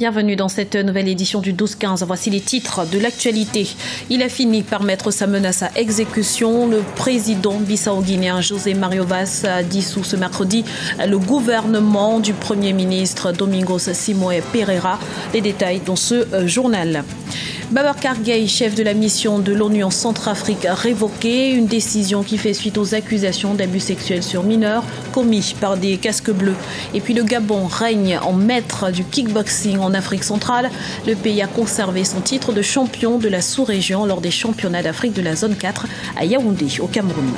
Bienvenue dans cette nouvelle édition du 12-15. Voici les titres de l'actualité. Il a fini par mettre sa menace à exécution. Le président bissau-guinéen José Mario Vaz a dissous ce mercredi le gouvernement du Premier ministre Domingos Simoes Pereira. Les détails dans ce journal. Babacar Gaye, chef de la mission de l'ONU en Centrafrique, a révoqué une décision qui fait suite aux accusations d'abus sexuels sur mineurs commis par des casques bleus. Et puis le Gabon règne en maître du kickboxing en Afrique centrale. Le pays a conservé son titre de champion de la sous-région lors des championnats d'Afrique de la zone 4 à Yaoundé, au Cameroun.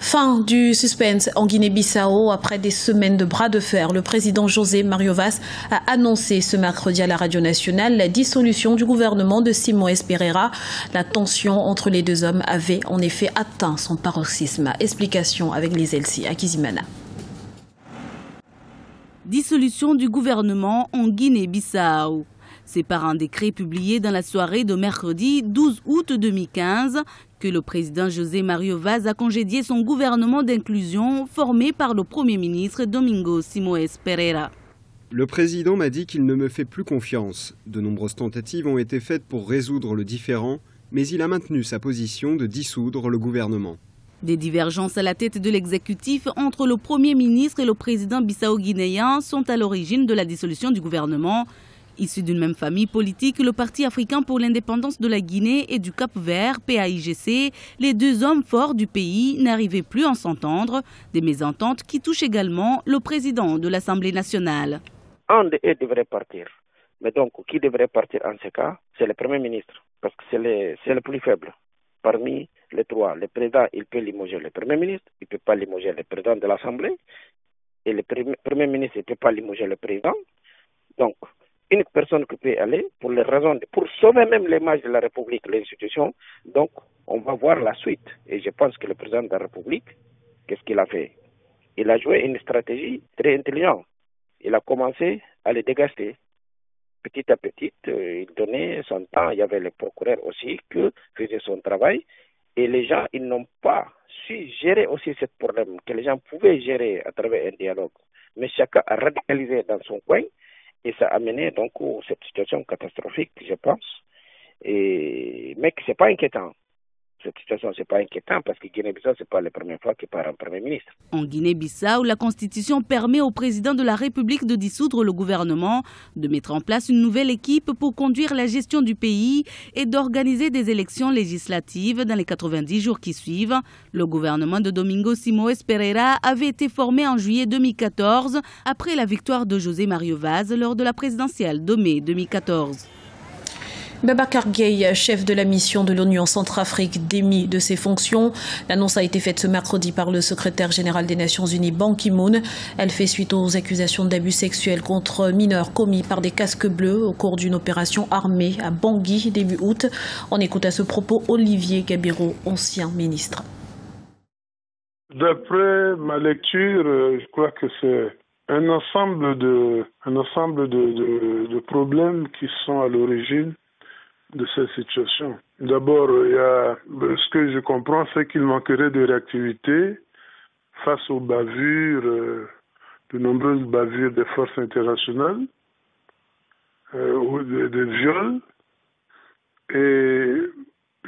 Fin du suspense en Guinée-Bissau. Après des semaines de bras de fer, le président José Mario Vaz a annoncé ce mercredi à la radio nationale la dissolution du gouvernement de Simoes Pereira. La tension entre les deux hommes avait en effet atteint son paroxysme. Explication avec les Elsie à Kizimana. Dissolution du gouvernement en Guinée-Bissau. C'est par un décret publié dans la soirée de mercredi 12 août 2015 que le président José Mario Vaz a congédié son gouvernement d'inclusion formé par le Premier ministre Domingos Simoes Pereira. Le président m'a dit qu'il ne me fait plus confiance. De nombreuses tentatives ont été faites pour résoudre le différend, mais il a maintenu sa position de dissoudre le gouvernement. Des divergences à la tête de l'exécutif entre le Premier ministre et le président bissau-guinéen sont à l'origine de la dissolution du gouvernement. Issu d'une même famille politique, le Parti africain pour l'indépendance de la Guinée et du Cap-Vert, PAIGC, les deux hommes forts du pays n'arrivaient plus à s'entendre. Des mésententes qui touchent également le président de l'Assemblée nationale. Un d'eux devrait partir. Mais donc, qui devrait partir en ce cas? C'est le Premier ministre, parce que c'est le plus faible. Parmi les trois, le président, il peut limoger le Premier ministre, il ne peut pas limoger le président de l'Assemblée, et le Premier ministre ne peut pas limoger le président. Donc, une personne qui peut aller pour les raisons, pour sauver même l'image de la République, l'institution. Donc, on va voir la suite. Et je pense que le président de la République, qu'est-ce qu'il a fait? Il a joué une stratégie très intelligente. Il a commencé à les dégaster. Petit à petit, il donnait son temps. Il y avait le procureur aussi qui faisait son travail. Et les gens, ils n'ont pas su gérer aussi ce problème, que les gens pouvaient gérer à travers un dialogue. Mais chacun a radicalisé dans son coin. Et ça a amené donc cette situation catastrophique, je pense. Mais ce n'est pas inquiétant. Cette situation, ce n'est pas inquiétant parce que Guinée-Bissau, ce n'est pas la première fois qu'il part un Premier ministre. En Guinée-Bissau, la Constitution permet au président de la République de dissoudre le gouvernement, de mettre en place une nouvelle équipe pour conduire la gestion du pays et d'organiser des élections législatives dans les 90 jours qui suivent. Le gouvernement de Domingos Simoes Pereira avait été formé en juillet 2014 après la victoire de José Mario Vaz lors de la présidentielle de mai 2014. Babacar Gaye, chef de la mission de l'ONU en Centrafrique, démis de ses fonctions. L'annonce a été faite ce mercredi par le secrétaire général des Nations Unies, Ban Ki-moon. Elle fait suite aux accusations d'abus sexuels contre mineurs commis par des casques bleus au cours d'une opération armée à Bangui début août. On écoute à ce propos Olivier Gabiro, ancien ministre. D'après ma lecture, je crois que c'est un ensemble de problèmes qui sont à l'origine de cette situation. D'abord, ce que je comprends, c'est qu'il manquerait de réactivité face aux bavures, de nombreuses bavures des forces internationales, ou des viols. Et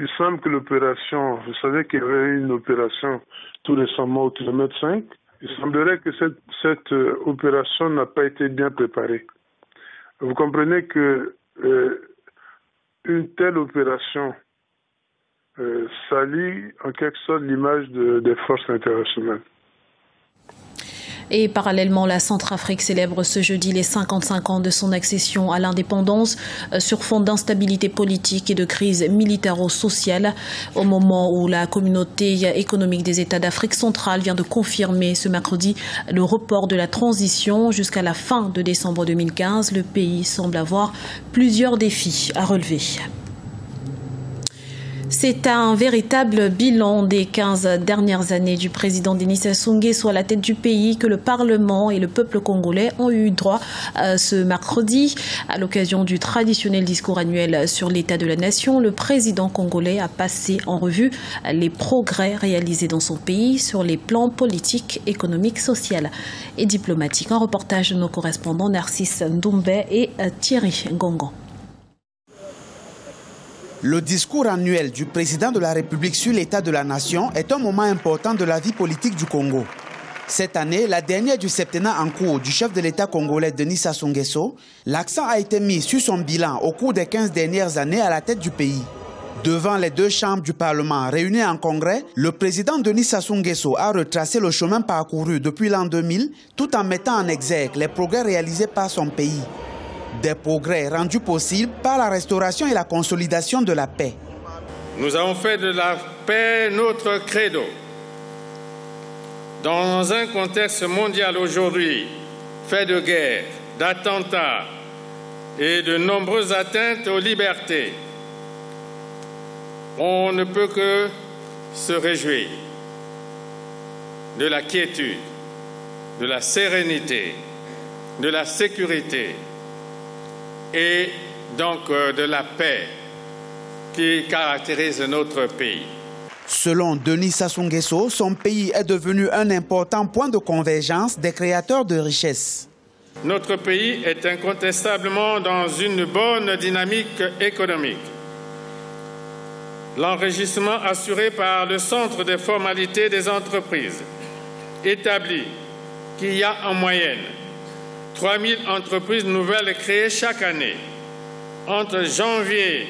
il semble que l'opération, vous savez qu'il y avait eu une opération tout récemment au kilomètre 5, il semblerait que cette opération n'a pas été bien préparée. Vous comprenez que une telle opération salit en quelque sorte l'image des forces internationales. Et parallèlement, la Centrafrique célèbre ce jeudi les 55 ans de son accession à l'indépendance sur fond d'instabilité politique et de crise militaro-sociale, au moment où la communauté économique des États d'Afrique centrale vient de confirmer ce mercredi le report de la transition jusqu'à la fin de décembre 2015. Le pays semble avoir plusieurs défis à relever. C'est un véritable bilan des 15 dernières années du président Denis Sassou Nguesso à la tête du pays que le Parlement et le peuple congolais ont eu droit ce mercredi. À l'occasion du traditionnel discours annuel sur l'état de la nation, le président congolais a passé en revue les progrès réalisés dans son pays sur les plans politiques, économiques, sociaux et diplomatiques. Un reportage de nos correspondants Narcisse Ndoumbe et Thierry Ngongo. Le discours annuel du président de la République sur l'état de la nation est un moment important de la vie politique du Congo. Cette année, la dernière du septennat en cours du chef de l'État congolais Denis Sassou Nguesso, l'accent a été mis sur son bilan au cours des 15 dernières années à la tête du pays. Devant les deux chambres du Parlement réunies en congrès, le président Denis Sassou Nguesso a retracé le chemin parcouru depuis l'an 2000 tout en mettant en exergue les progrès réalisés par son pays. Des progrès rendus possibles par la restauration et la consolidation de la paix. Nous avons fait de la paix notre credo. Dans un contexte mondial aujourd'hui, fait de guerre, d'attentats et de nombreuses atteintes aux libertés, on ne peut que se réjouir de la quiétude, de la sérénité, de la sécurité et donc de la paix qui caractérise notre pays. Selon Denis Sassou Nguesso, son pays est devenu un important point de convergence des créateurs de richesses. Notre pays est incontestablement dans une bonne dynamique économique. L'enregistrement assuré par le Centre des formalités des entreprises établit qu'il y a en moyenne 3000 entreprises nouvelles créées chaque année. Entre janvier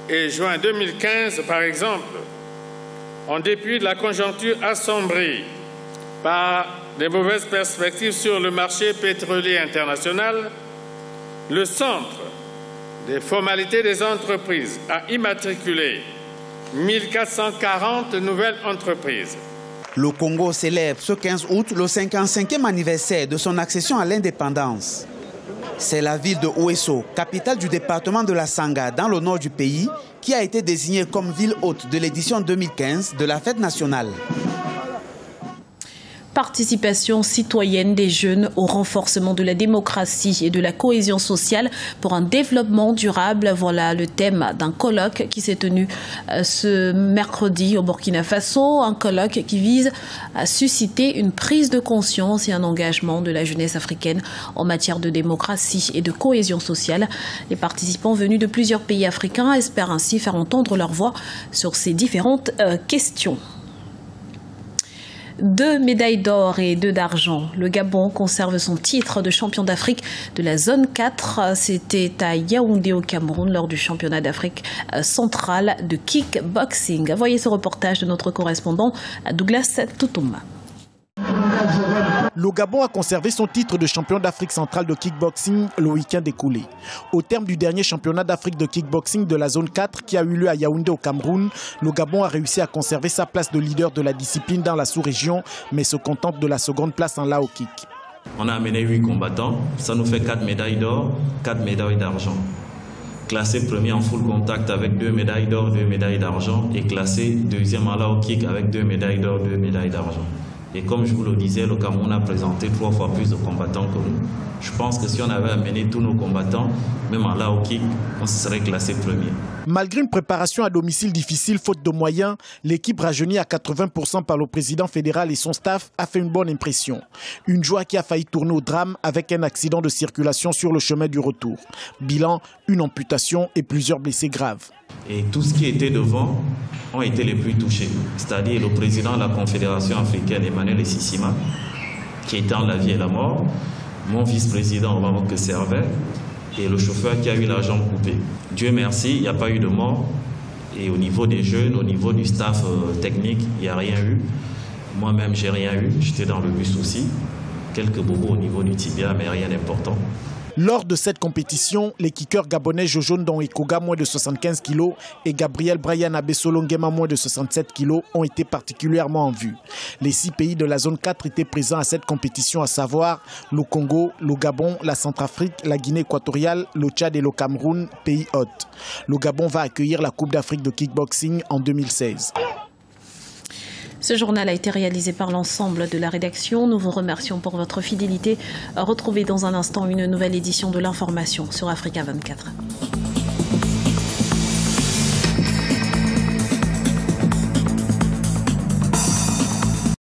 et juin 2015, par exemple, en dépit de la conjoncture assombrie par des mauvaises perspectives sur le marché pétrolier international, le Centre des formalités des entreprises a immatriculé 1440 nouvelles entreprises. Le Congo célèbre ce 15 août le 55e anniversaire de son accession à l'indépendance. C'est la ville de Ouesso, capitale du département de la Sanga, dans le nord du pays, qui a été désignée comme ville hôte de l'édition 2015 de la fête nationale. Participation citoyenne des jeunes au renforcement de la démocratie et de la cohésion sociale pour un développement durable. Voilà le thème d'un colloque qui s'est tenu ce mercredi au Burkina Faso. Un colloque qui vise à susciter une prise de conscience et un engagement de la jeunesse africaine en matière de démocratie et de cohésion sociale. Les participants venus de plusieurs pays africains espèrent ainsi faire entendre leur voix sur ces différentes questions. 2 médailles d'or et 2 d'argent. Le Gabon conserve son titre de champion d'Afrique de la zone 4. C'était à Yaoundé au Cameroun lors du championnat d'Afrique centrale de kickboxing. Voyez ce reportage de notre correspondant Douglas Toutouma. Le Gabon a conservé son titre de champion d'Afrique centrale de kickboxing le week-end écoulé. Au terme du dernier championnat d'Afrique de kickboxing de la zone 4 qui a eu lieu à Yaoundé au Cameroun, le Gabon a réussi à conserver sa place de leader de la discipline dans la sous-région, mais se contente de la seconde place en Lao Kick. On a amené 8 combattants, ça nous fait 4 médailles d'or, 4 médailles d'argent. Classé premier en full contact avec 2 médailles d'or, 2 médailles d'argent et classé deuxième en Lao Kick avec 2 médailles d'or, 2 médailles d'argent. Et comme je vous le disais, le Cameroun a présenté 3 fois plus de combattants que nous. Je pense que si on avait amené tous nos combattants, même en Lao Kick, on se serait classé premier. Malgré une préparation à domicile difficile, faute de moyens, l'équipe rajeunie à 80% par le président fédéral et son staff a fait une bonne impression. Une joie qui a failli tourner au drame avec un accident de circulation sur le chemin du retour. Bilan, une amputation et plusieurs blessés graves. Et tout ce qui était devant ont été les plus touchés, c'est-à-dire le président de la Confédération africaine, Emmanuel Sissima, qui était en la vie et la mort, mon vice-président au Maroc Servet et le chauffeur qui a eu la jambe coupée. Dieu merci, il n'y a pas eu de mort. Et au niveau des jeunes, au niveau du staff technique, il n'y a rien eu. Moi-même, j'ai rien eu. J'étais dans le bus aussi. Quelques bobos au niveau du tibia, mais rien d'important. Lors de cette compétition, les kickers gabonais Jojo Ndong Ekoga, moins de 75 kg, et Gabriel Brian Abesolongema, moins de 67 kg, ont été particulièrement en vue. Les 6 pays de la zone 4 étaient présents à cette compétition, à savoir le Congo, le Gabon, la Centrafrique, la Guinée équatoriale, le Tchad et le Cameroun, pays hôtes. Le Gabon va accueillir la Coupe d'Afrique de kickboxing en 2016. Ce journal a été réalisé par l'ensemble de la rédaction. Nous vous remercions pour votre fidélité. Retrouvez dans un instant une nouvelle édition de l'information sur Africa 24.